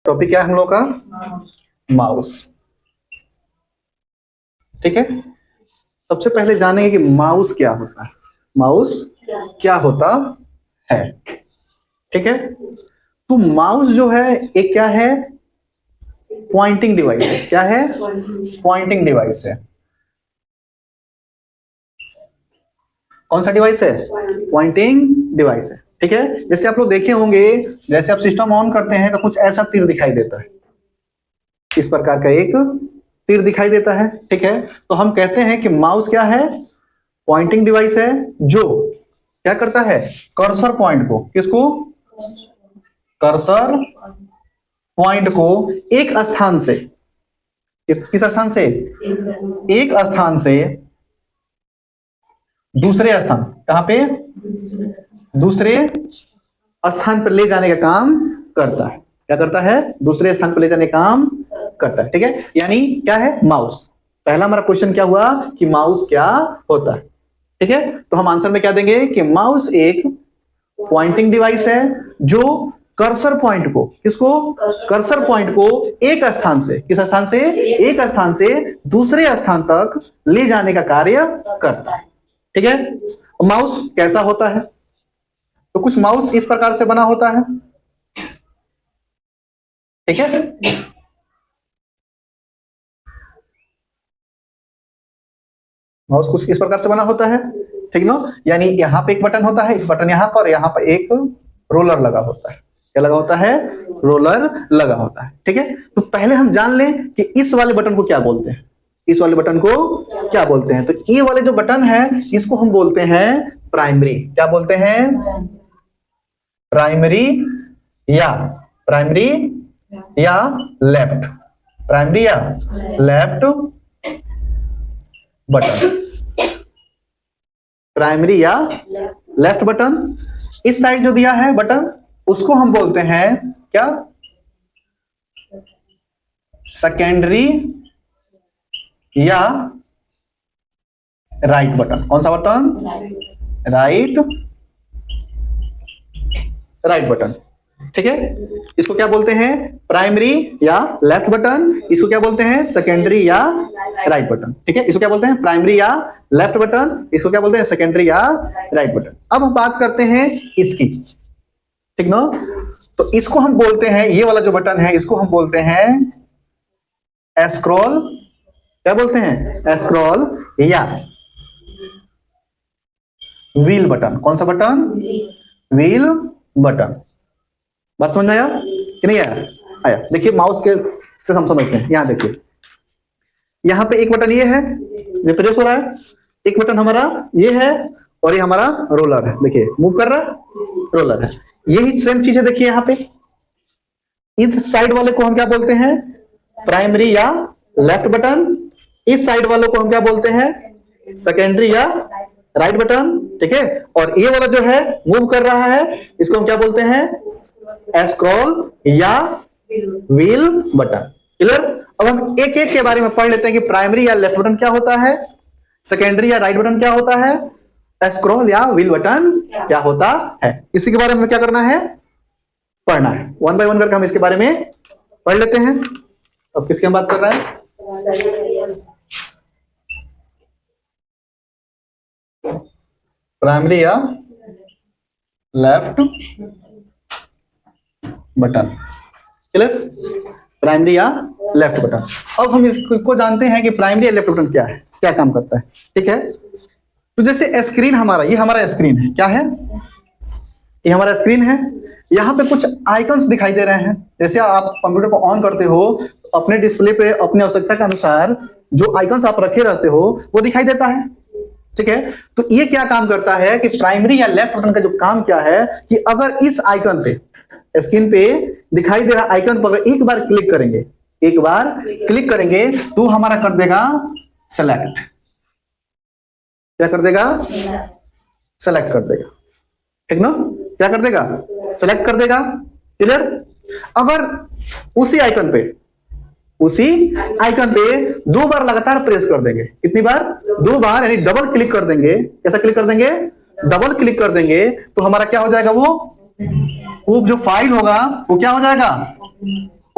Topic क्या है हम लोग का? माउस। ठीक है, सबसे पहले जानेंगे कि माउस क्या होता है। माउस क्या होता है? ठीक है, तो माउस जो है एक क्या है? पॉइंटिंग डिवाइस है। क्या है? पॉइंटिंग डिवाइस है। कौन सा डिवाइस है? पॉइंटिंग डिवाइस है। ठीक है, जैसे आप लोग देखे होंगे, जैसे आप सिस्टम ऑन करते हैं तो कुछ ऐसा तीर दिखाई देता है, इस प्रकार का एक तीर दिखाई देता है। ठीक है, तो हम कहते हैं कि माउस क्या है? पॉइंटिंग डिवाइस है, जो क्या करता है? कर्सर पॉइंट को, किसको? कर्सर पॉइंट को एक स्थान से, किस स्थान से? एक स्थान से दूसरे स्थान, कहां पे? दूसरे स्थान पर ले जाने का काम करता है। क्या करता है? दूसरे स्थान पर ले जाने का काम करता है। ठीक है, यानी क्या है माउस? पहला हमारा क्वेश्चन क्या हुआ कि माउस क्या होता है। ठीक है, तो हम आंसर में क्या देंगे कि माउस एक पॉइंटिंग डिवाइस है जो कर्सर पॉइंट को, किसको? कर्सर पॉइंट को एक स्थान से, किस स्थान से? एक स्थान से दूसरे स्थान तक ले जाने का कार्य करता है। ठीक है, माउस कैसा होता है? तो कुछ माउस इस प्रकार से बना होता है। ठीक है, माउस कुछ इस प्रकार से बना होता है। ठीक ना, यानी यहाँ पे एक बटन होता है, एक बटन यहाँ पर, यहाँ पर एक रोलर लगा होता है। क्या लगा होता है? रोलर लगा होता है। ठीक है, तो पहले हम जान लें कि इस वाले बटन को क्या बोलते हैं। इस वाले बटन को क्या बोलते हैं? तो ये वाले जो बटन है इसको हम बोलते हैं प्राइमरी। क्या बोलते हैं? प्राइमरी या प्राइमरी या लेफ्ट, प्राइमरी या लेफ्ट बटन, प्राइमरी या लेफ्ट बटन। इस साइड जो दिया है बटन उसको हम बोलते हैं क्या? सेकेंडरी या राइट बटन। कौन सा बटन? Right, right button. ठीक है, इसको क्या बोलते हैं? प्राइमरी या लेफ्ट बटन। इसको क्या बोलते हैं? सेकेंडरी या राइट बटन। ठीक है, इसको क्या बोलते हैं? प्राइमरी या लेफ्ट बटन। इसको क्या बोलते हैं? सेकेंडरी या राइट बटन। अब हम बात करते हैं इसकी। ठीक ना, तो इसको हम बोलते हैं, ये वाला जो बटन है इसको हम बोलते हैं स्क्रॉल। क्या बोलते हैं? स्क्रॉल या व्हील बटन। कौन सा बटन? Wheel button. बात समझ में आया कि नहीं आया? आया। देखिए माउस के से हम समझते हैं। यहां देखिए, यहां पे एक बटन ये है, ये प्रेस हो रहा है। एक बटन हमारा ये है और ये हमारा रोलर है। देखिए मूव कर रहा है, रोलर है। यही सेम चीज है। देखिए यहाँ पे इस साइड वाले को हम क्या बोलते हैं? प्राइमरी या लेफ्ट बटन। इस साइड वालों को हम क्या बोलते हैं? सेकेंडरी या राइट बटन। ठीक है, और ये वाला जो है मूव कर रहा है इसको हम क्या बोलते हैं? स्क्रॉल या व्हील बटन। क्लियर? अब हम एक एक के बारे में पढ़ लेते हैं कि प्राइमरी या लेफ्ट बटन क्या होता है, सेकेंडरी या राइट बटन क्या होता है, स्क्रॉल या व्हील बटन क्या होता है। इसी के बारे में क्या करना है? पढ़ना है। वन बाय वन करके हम इसके बारे में पढ़ लेते हैं। अब किसकी हम बात कर रहे हैं? प्राइमरी या लेफ्ट बटन। क्लियर? प्राइमरी या लेफ्ट बटन। अब हम इसको जानते हैं कि प्राइमरी या लेफ्ट बटन क्या है, क्या काम करता है। ठीक है, तो जैसे स्क्रीन हमारा, ये हमारा स्क्रीन है। क्या है? ये हमारा स्क्रीन है। यहाँ पे कुछ आइकन्स दिखाई दे रहे हैं। जैसे आप कंप्यूटर को ऑन करते हो तो अपने डिस्प्ले पे अपनी आवश्यकता के अनुसार जो आइकन्स आप रखे रहते हो वो दिखाई देता है। ठीक है, तो ये क्या काम करता है कि प्राइमरी या लेफ्ट बटन का जो काम क्या है कि अगर इस आइकन पे, स्क्रीन पे दिखाई दे रहा आइकन पर एक बार क्लिक करेंगे, एक बार क्लिक करेंगे तो हमारा कर देगा सेलेक्ट। क्या कर देगा? सेलेक्ट कर देगा। ठीक ना, क्या कर देगा? सेलेक्ट कर देगा। क्लियर? अगर उसी आइकन पे, उसी आइकन पे दो बार लगातार प्रेस कर देंगे, कितनी बार? दो बार, यानी डबल क्लिक कर देंगे। कैसा क्लिक कर देंगे? डबल क्लिक कर देंगे तो हमारा क्या हो जाएगा? वो जो फाइल होगा वो क्या हो जाएगा?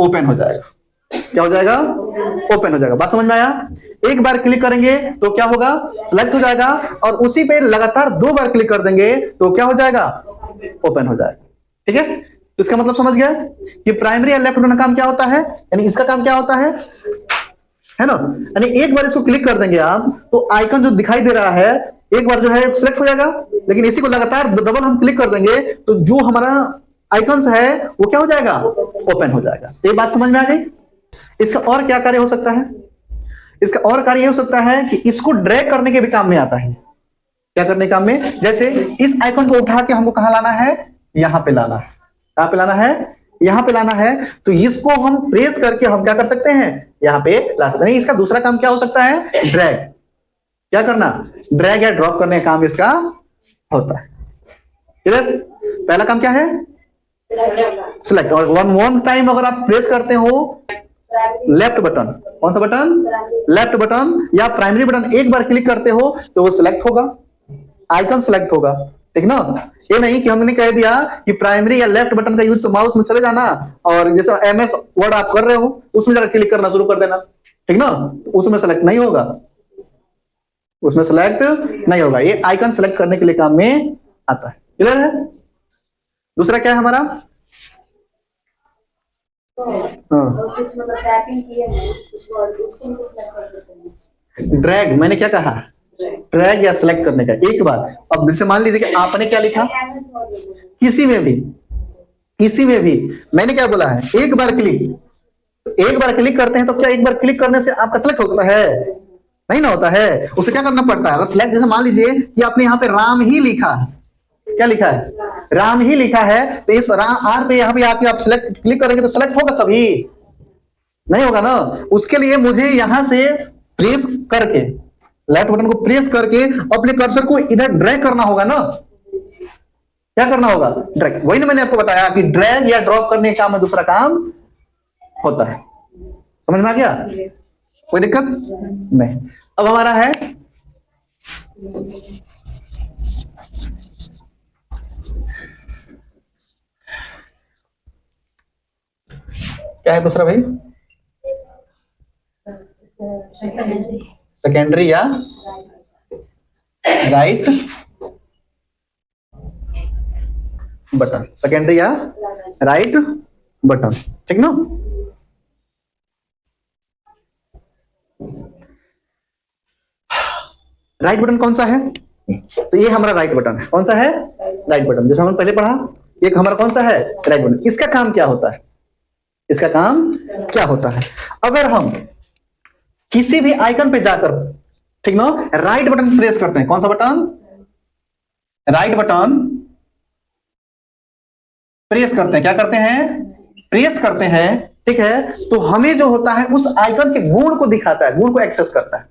ओपन हो जाएगा। क्या हो जाएगा? ओपन हो जाएगा। बात समझ में आया? एक बार क्लिक करेंगे तो क्या होगा? सिलेक्ट हो जाएगा, और उसी पे लगातार 2 बार क्लिक कर देंगे तो क्या हो जाएगा? ओपन हो जाएगा। ठीक है, तो इसका मतलब समझ गया कि प्राइमरी या लेफ्ट बटन का काम क्या होता है, यानी इसका काम क्या होता है ना? यानी एक बार इसको क्लिक कर देंगे आप तो आइकन जो दिखाई दे रहा है एक बार जो है सिलेक्ट हो जाएगा, लेकिन इसी को लगातार डबल हम क्लिक कर देंगे तो जो हमारा आइकन्स है वो क्या हो जाएगा? ओपन हो जाएगा। ये बात समझ में आ गई? इसका और क्या कार्य हो सकता है? इसका और कार्य हो सकता है कि इसको ड्रैग करने के भी काम में आता है। क्या करने के काम में? जैसे इस आइकन को उठा के हमको कहां लाना है? यहां पे लाना है। कहां पे लाना है? यहां पे लाना है। तो इसको हम प्रेस करके हम क्या कर सकते हैं? यहां पे ला सकते हैं। इसका दूसरा काम क्या हो सकता है? ड्रैग। क्या करना? ड्रैग या ड्रॉप करने का काम इसका होता है। क्लियर? पहला काम क्या है? सिलेक्ट। और वन टाइम अगर आप प्रेस करते हो लेफ्ट बटन, कौन सा बटन? लेफ्ट बटन या प्राइमरी बटन एक बार क्लिक करते हो तो वो सिलेक्ट होगा, आइकन सिलेक्ट होगा। ठीक ना? ये नहीं कि हमने कह दिया कि प्राइमरी या लेफ्ट बटन का यूज तो माउस में चले जाना और जैसे एमएस वर्ड आप कर रहे हो उसमें जाकर क्लिक करना शुरू कर देना। ठीक ना? उसमें सेलेक्ट नहीं होगा, उसमें सेलेक्ट नहीं होगा। ये आइकन सेलेक्ट करने के लिए काम में आता है। क्लियर है? दूसरा क्या है हमारा? ड्रैग। मैंने क्या कहा? ड्रैग या सिलेक्ट करने का एक बार। अब जैसे मान लीजिए कि आपने क्या लिखा, किसी में भी मैंने क्या बोला है? एक बार क्लिक। तो एक बार क्लिक करते हैं तो क्या एक बार क्लिक करने से आपका सिलेक्ट होता है? नहीं ना होता है। उसे क्या करना पड़ता है? अगर सिलेक्ट, जैसे मान लीजिए कि आपने यहाँ पे राम ही लिखा है, क्या लिखा है? राम ही लिखा है, तो इस आर पे यहाँ पे आके आप सिलेक्ट क्लिक करेंगे तो सिलेक्ट होगा? कभी नहीं होगा ना। उसके लिए मुझे यहां से प्रेस करके, लेफ्ट बटन को प्रेस करके अपने कर्सर को इधर ड्रैग करना होगा ना। क्या करना होगा? ड्रैग। वही ना मैंने आपको बताया कि ड्रैग या ड्रॉप करने का काम में दूसरा काम होता है। समझ में आ गया? कोई दिक्कत नहीं। अब हमारा है क्या है दूसरा भाई? सेकेंडरी या राइट बटन। सेकेंडरी या राइट बटन। ठीक ना? राइट बटन कौन सा है? तो ये हमारा राइट बटन है। कौन सा है? Right button. जैसे हमने पहले पढ़ा, एक हमारा कौन सा है? Right button. इसका काम क्या होता है? इसका काम क्या होता है? अगर हम किसी भी आइकन पे जाकर, ठीक ना, राइट बटन प्रेस करते हैं, कौन सा बटन? राइट बटन प्रेस करते हैं। क्या करते हैं? प्रेस करते हैं। ठीक है, तो हमें जो होता है उस आइकन के गुण को दिखाता है, गुण को एक्सेस करता है।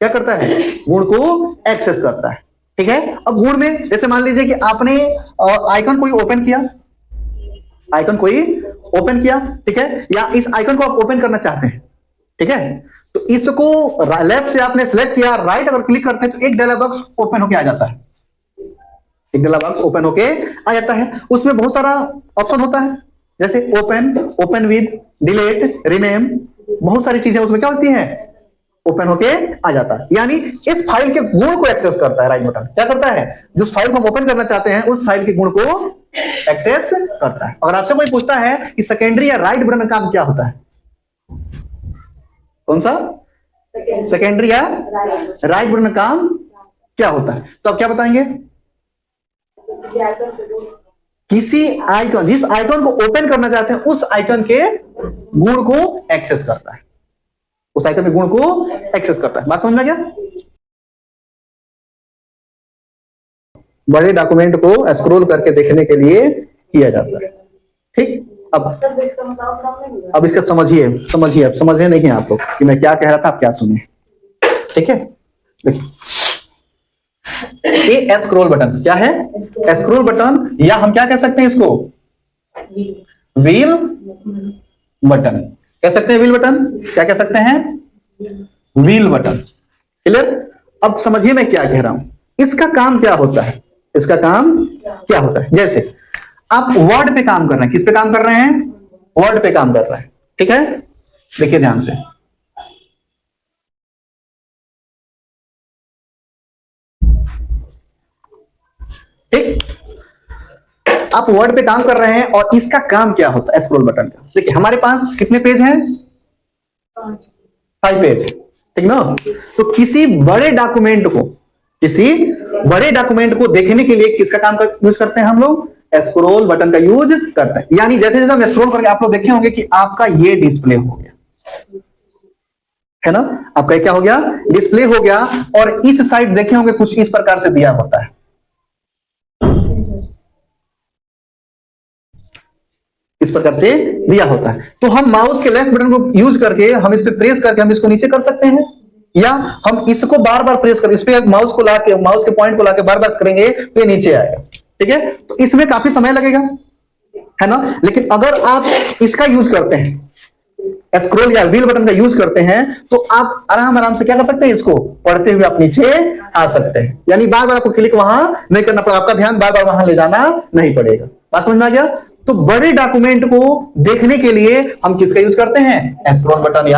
क्या करता है? गुण को एक्सेस करता है। ठीक है, अब गुण में जैसे मान लीजिए कि आपने आइकन कोई ओपन किया, आइकन कोई ओपन किया, ठीक है, या इस आइकन को आप ओपन करना चाहते हैं। ठीक है, तो इसको लेफ्ट से आपने सिलेक्ट किया, राइट अगर क्लिक करते हैं तो एक डायलॉग बॉक्स ओपन होके आ जाता है। एक डायलॉग बॉक्स ओपन होके आ जाता है। उसमें बहुत सारा ऑप्शन होता है, जैसे open, open with, delete, rename, बहुत सारी चीजें उसमें क्या होती हैं? ओपन होके आ जाता है। यानी इस फाइल के गुण को एक्सेस करता है राइट बटन। क्या करता है? जिस फाइल को हम ओपन करना चाहते हैं उस फाइल के गुण को एक्सेस करता है। अगर आपसे कोई पूछता है कि सेकेंडरी या राइट बटन का काम क्या होता है, कौन सा? सेकेंडरी या राइट बटन का काम क्या होता है, तो आप क्या बताएंगे? किसी आइकन, जिस आइकन को ओपन करना चाहते हैं उस आइकन के गुण को एक्सेस करता है, उस आइकन के गुण को एक्सेस करता है। बात समझ में गया? बड़े डॉक्यूमेंट को स्क्रॉल करके देखने के लिए किया जाता है। ठीक, अब इसका समझिए, अब समझे नहीं आप लोग कि मैं क्या कह रहा था, आप क्या सुने। ठीक है, देखिए ये स्क्रॉल बटन क्या है? स्क्रॉल बटन, या हम क्या कह सकते हैं इसको? व्हील बटन कह सकते हैं। व्हील बटन क्या कह सकते हैं? Wheel button. क्लियर? अब समझिए मैं क्या कह रहा हूं। इसका काम क्या होता है? इसका काम क्या होता है? जैसे आप वर्ड पे काम कर रहे हैं, किस पे काम कर रहे हैं? वर्ड पे काम कर रहे हैं। ठीक है, देखिए ध्यान से। ठीक, आप वर्ड पे काम कर रहे हैं और इसका काम क्या होता है स्क्रॉल बटन का। देखिए हमारे पास कितने पेज हैं, 5 पेज, ठीक ना। तो किसी बड़े डॉक्यूमेंट को देखने के लिए किसका काम यूज करते हैं हम लोग, स्क्रॉल बटन का यूज करते हैं। यानी जैसे जैसे हम स्क्रॉल करके आप लोग देखे होंगे कि आपका ये डिस्प्ले हो गया, है ना, आपका क्या हो गया, डिस्प्ले हो गया। और इस साइड देखे होंगे कुछ इस प्रकार से दिया होता है, इस प्रकार से दिया होता है। तो हम माउस के लेफ्ट बटन को यूज करके हम इस पे प्रेस करके हम इसको नीचे कर सकते हैं, या हम इसको बार बार प्रेस कर, इस पे माउस को लाके, माउस के पॉइंट को लाके बार बार करेंगे तो ये नीचे आएगा। ठीक है, तो इसमें काफी समय लगेगा, है ना। लेकिन अगर आप इसका यूज करते हैं, स्क्रॉल या व्हील बटन का यूज करते हैं, तो आप आराम आराम से क्या कर सकते हैं, इसको पढ़ते हुए आप नीचे आ सकते हैं। यानी बार बार आपको क्लिक वहां नहीं करना पड़ेगा, आपका ध्यान बार बार वहां ले जाना नहीं पड़ेगा। बात समझ में आ गया। तो बड़े डॉक्यूमेंट को देखने के लिए हम किसका यूज करते हैं, स्क्रॉल बटन या